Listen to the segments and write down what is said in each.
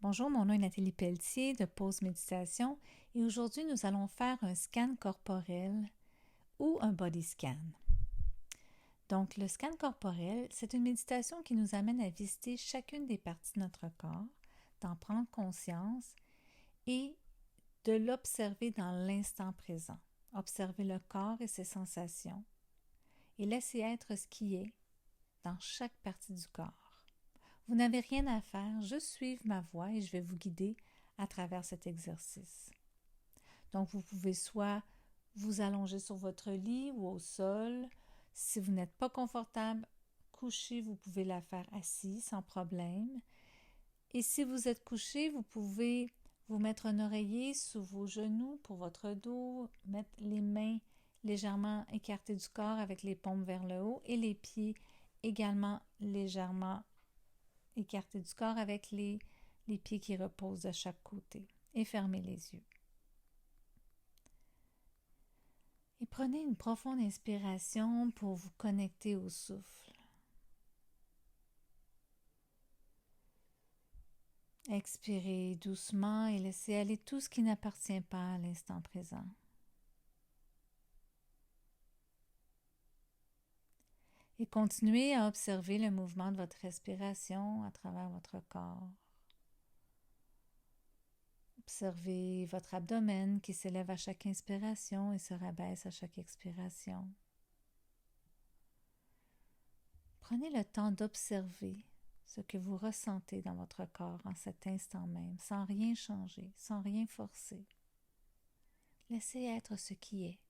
Bonjour, mon nom est Nathalie Pelletier de Pause Méditation et aujourd'hui nous allons faire un scan corporel ou un body scan. Donc le scan corporel, c'est une méditation qui nous amène à visiter chacune des parties de notre corps, d'en prendre conscience et de l'observer dans l'instant présent. Observer le corps et ses sensations et laisser être ce qui est dans chaque partie du corps. Vous n'avez rien à faire, juste suivre ma voix et je vais vous guider à travers cet exercice. Donc, vous pouvez soit vous allonger sur votre lit ou au sol. Si vous n'êtes pas confortable, couché, vous pouvez la faire assis sans problème. Et si vous êtes couché, vous pouvez vous mettre un oreiller sous vos genoux pour votre dos, mettre les mains légèrement écartées du corps avec les paumes vers le haut et les pieds également légèrement écartés du corps avec les pieds qui reposent de chaque côté et fermez les yeux. Et prenez une profonde inspiration pour vous connecter au souffle. Expirez doucement et laissez aller tout ce qui n'appartient pas à l'instant présent. Et continuez à observer le mouvement de votre respiration à travers votre corps. Observez votre abdomen qui s'élève à chaque inspiration et se rabaisse à chaque expiration. Prenez le temps d'observer ce que vous ressentez dans votre corps en cet instant même, sans rien changer, sans rien forcer. Laissez être ce qui est.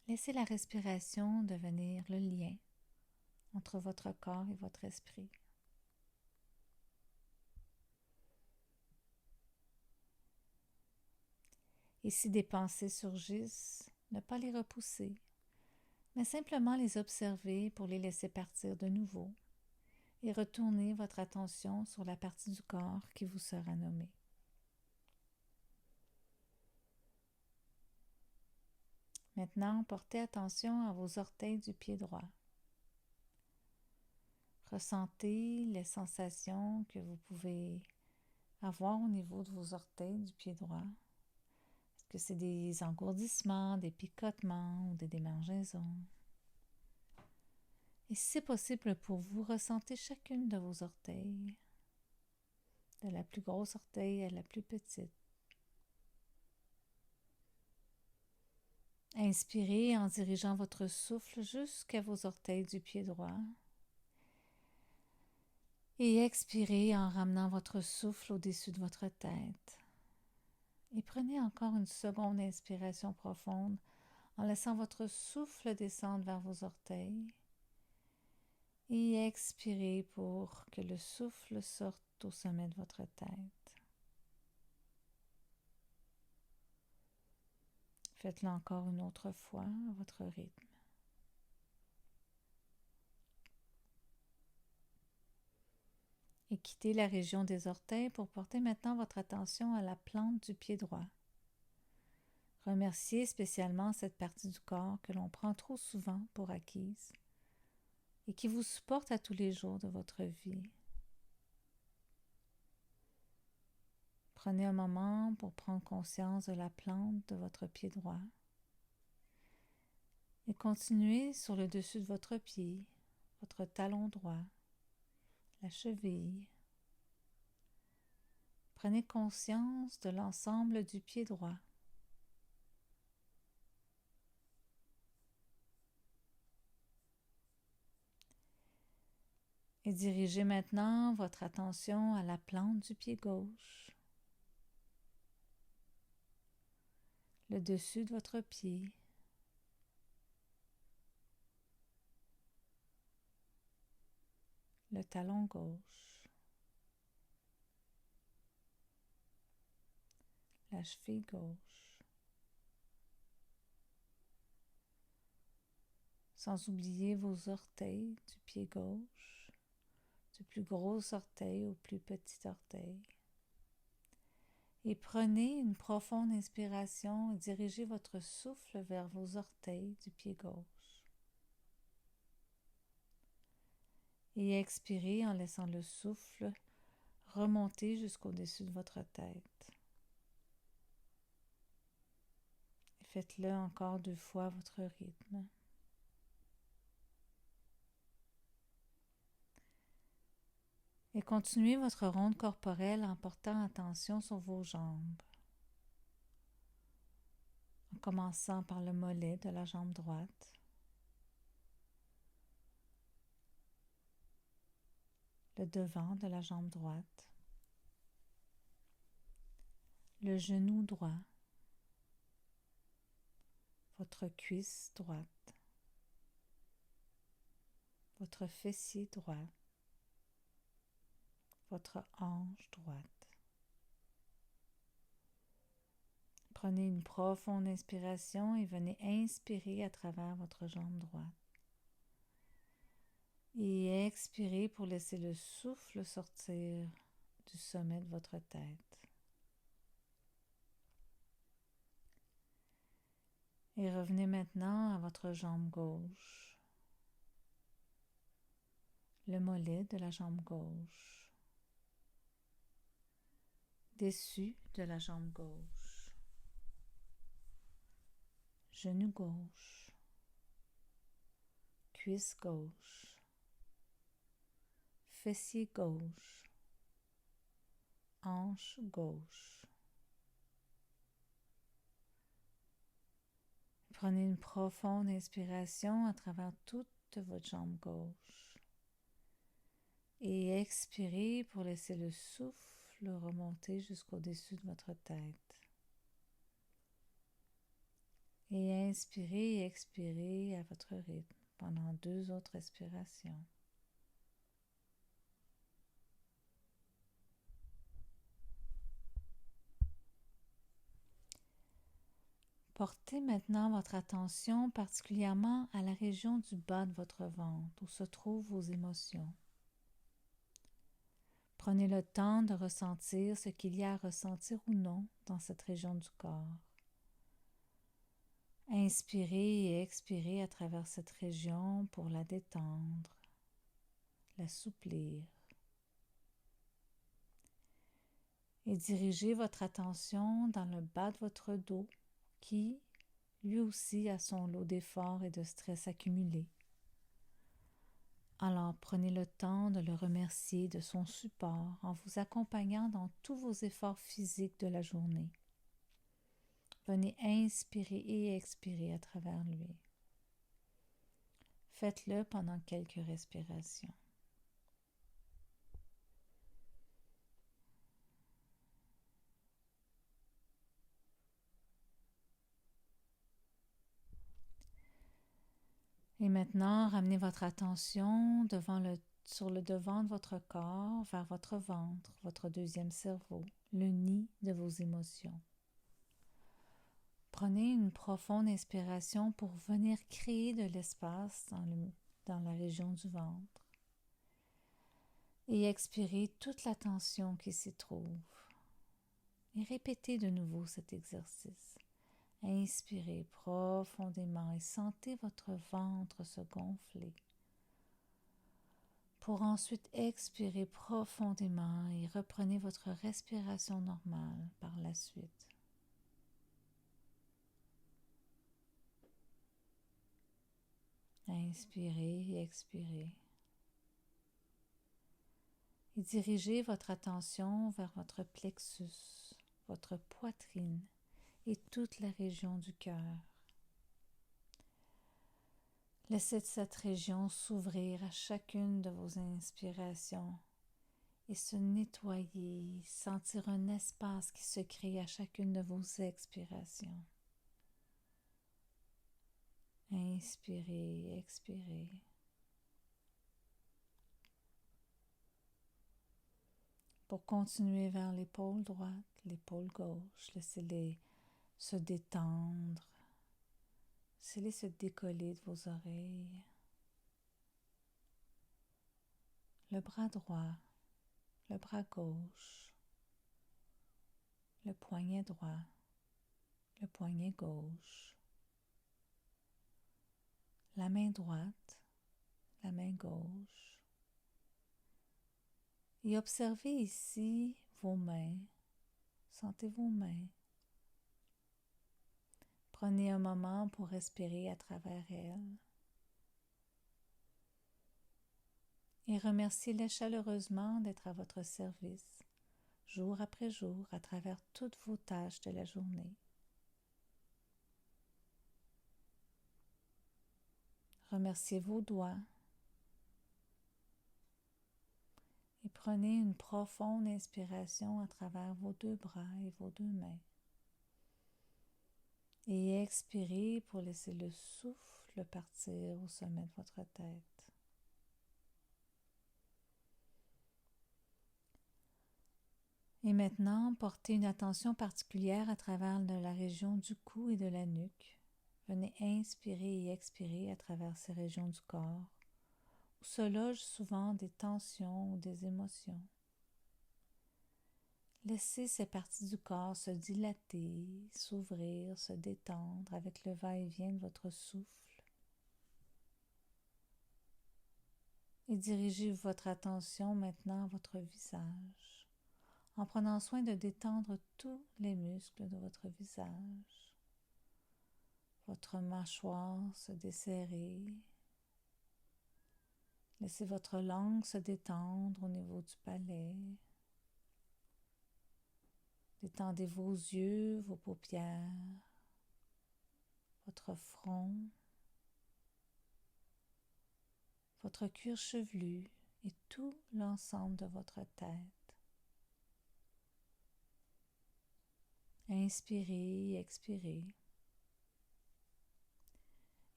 Laissez la respiration devenir le lien entre votre corps et votre esprit. Et si des pensées surgissent, ne pas les repousser, mais simplement les observer pour les laisser partir de nouveau et retourner votre attention sur la partie du corps qui vous sera nommée. Maintenant, portez attention à vos orteils du pied droit. Ressentez les sensations que vous pouvez avoir au niveau de vos orteils du pied droit. Est-ce que c'est des engourdissements, des picotements ou des démangeaisons? Et si c'est possible pour vous, ressentez chacune de vos orteils, de la plus grosse orteil à la plus petite. Inspirez en dirigeant votre souffle jusqu'à vos orteils du pied droit. Et expirez en ramenant votre souffle au-dessus de votre tête. Et prenez encore une seconde inspiration profonde en laissant votre souffle descendre vers vos orteils. Et expirez pour que le souffle sorte au sommet de votre tête. Faites-le encore une autre fois à votre rythme. Et quittez la région des orteils pour porter maintenant votre attention à la plante du pied droit. Remerciez spécialement cette partie du corps que l'on prend trop souvent pour acquise et qui vous supporte à tous les jours de votre vie. Prenez un moment pour prendre conscience de la plante de votre pied droit et continuez sur le dessus de votre pied, votre talon droit, la cheville. Prenez conscience de l'ensemble du pied droit. Et dirigez maintenant votre attention à la plante du pied gauche, le dessus de votre pied, le talon gauche, la cheville gauche, sans oublier vos orteils du pied gauche, du plus gros orteil au plus petit orteil. Et prenez une profonde inspiration et dirigez votre souffle vers vos orteils du pied gauche. Et expirez en laissant le souffle remonter jusqu'au-dessus de votre tête. Et faites-le encore 2 fois à votre rythme. Et continuez votre ronde corporelle en portant attention sur vos jambes. En commençant par le mollet de la jambe droite, le devant de la jambe droite, le genou droit, votre cuisse droite, votre fessier droit, votre hanche droite. Prenez une profonde inspiration et venez inspirer à travers votre jambe droite. Et expirez pour laisser le souffle sortir du sommet de votre tête. Et revenez maintenant à votre jambe gauche, le mollet de la jambe gauche, dessus de la jambe gauche, genou gauche, cuisse gauche, fessier gauche, hanche gauche. Prenez une profonde inspiration à travers toute votre jambe gauche et expirez pour laisser le souffle remonter jusqu'au-dessus de votre tête. Et inspirez et expirez à votre rythme pendant 2 autres respirations. Portez maintenant votre attention particulièrement à la région du bas de votre ventre où se trouvent vos émotions. Prenez le temps de ressentir ce qu'il y a à ressentir ou non dans cette région du corps. Inspirez et expirez à travers cette région pour la détendre, l'assouplir. Et dirigez votre attention dans le bas de votre dos qui, lui aussi, a son lot d'efforts et de stress accumulés. Alors prenez le temps de le remercier de son support en vous accompagnant dans tous vos efforts physiques de la journée. Venez inspirer et expirer à travers lui. Faites-le pendant quelques respirations. Et maintenant, ramenez votre attention sur le devant de votre corps, vers votre ventre, votre deuxième cerveau, le nid de vos émotions. Prenez une profonde inspiration pour venir créer de l'espace dans la région du ventre. Et expirez toute la tension qui s'y trouve. Et répétez de nouveau cet exercice. Inspirez profondément et sentez votre ventre se gonfler. Pour ensuite expirer profondément et reprenez votre respiration normale par la suite. Inspirez et expirez. Et dirigez votre attention vers votre plexus, votre poitrine et toute la région du cœur. Laissez cette région s'ouvrir à chacune de vos inspirations et se nettoyer, sentir un espace qui se crée à chacune de vos expirations. Inspirez, expirez. Pour continuer vers l'épaule droite, l'épaule gauche, laissez-les se détendre. Laissez-les se décoller de vos oreilles. Le bras droit, le bras gauche, le poignet droit, le poignet gauche, la main droite, la main gauche, Et observez ici vos mains. Sentez vos mains. Prenez un moment pour respirer à travers elles. Et remerciez-les chaleureusement d'être à votre service, jour après jour, à travers toutes vos tâches de la journée. Remerciez vos doigts et prenez une profonde inspiration à travers vos deux bras et vos deux mains. Et expirez pour laisser le souffle partir au sommet de votre tête. Et maintenant, portez une attention particulière à travers la région du cou et de la nuque. Venez inspirer et expirer à travers ces régions du corps, où se logent souvent des tensions ou des émotions. Laissez ces parties du corps se dilater, s'ouvrir, se détendre avec le va-et-vient de votre souffle. Et dirigez votre attention maintenant à votre visage, en prenant soin de détendre tous les muscles de votre visage. Votre mâchoire se desserrer. Laissez votre langue se détendre au niveau du palais. Détendez vos yeux, vos paupières, votre front, votre cuir chevelu et tout l'ensemble de votre tête. Inspirez, expirez.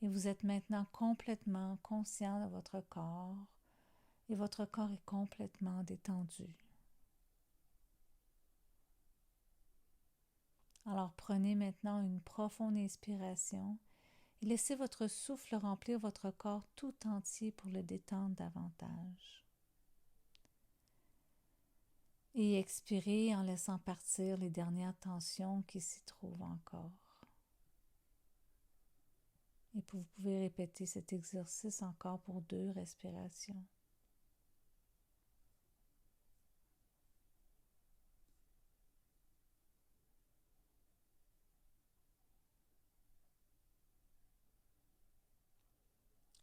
Et vous êtes maintenant complètement conscient de votre corps et votre corps est complètement détendu. Alors prenez maintenant une profonde inspiration et laissez votre souffle remplir votre corps tout entier pour le détendre davantage. Et expirez en laissant partir les dernières tensions qui s'y trouvent encore. Et vous pouvez répéter cet exercice encore pour 2 respirations.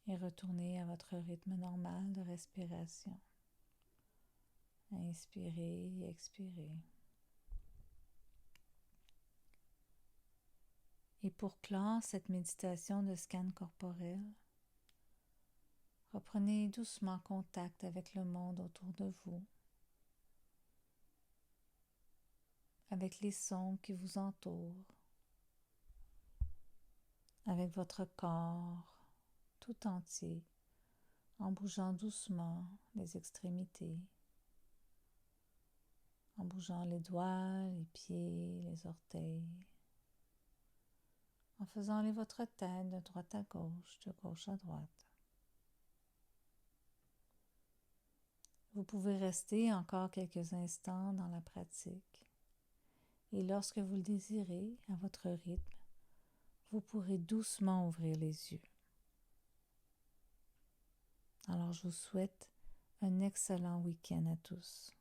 Et retournez à votre rythme normal de respiration. Inspirez et expirez. Et pour clore cette méditation de scan corporel, reprenez doucement contact avec le monde autour de vous, avec les sons qui vous entourent, avec votre corps tout entier, en bougeant doucement les extrémités, en bougeant les doigts, les pieds, les orteils, en faisant aller votre tête de droite à gauche à droite. Vous pouvez rester encore quelques instants dans la pratique et lorsque vous le désirez, à votre rythme, vous pourrez doucement ouvrir les yeux. Alors je vous souhaite un excellent week-end à tous.